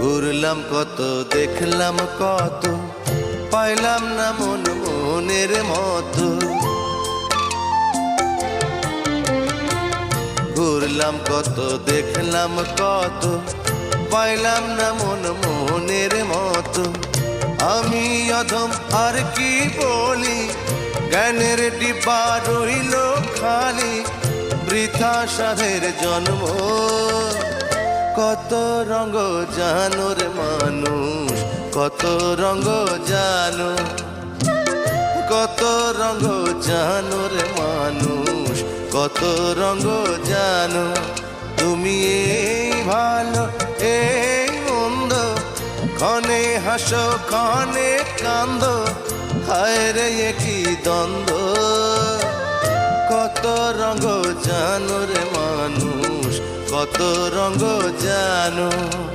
ঘুরলাম কত, দেখলাম কত, পাইলাম না মন মনের মতো। ঘুরলাম কত, দেখলাম কত, পাইলাম না মন মনের মতো। আমি অধম আর কি বলি, জ্ঞানের ডিব্বা রইল খালি, বৃথা সাধের জন্ম। কত রঙ জানো রে মানুষ, কত রঙ জানো, কত রঙ জানো রে মানুষ, কত রঙ জানো। তুমি এই ভালো এই মন্দ, ক্ষণে হাসো ক্ষণে কান্দো, হায় রে কি দ্বন্দ্ব। কত রঙ জানো রে মানুষ, কত রঙ জানো।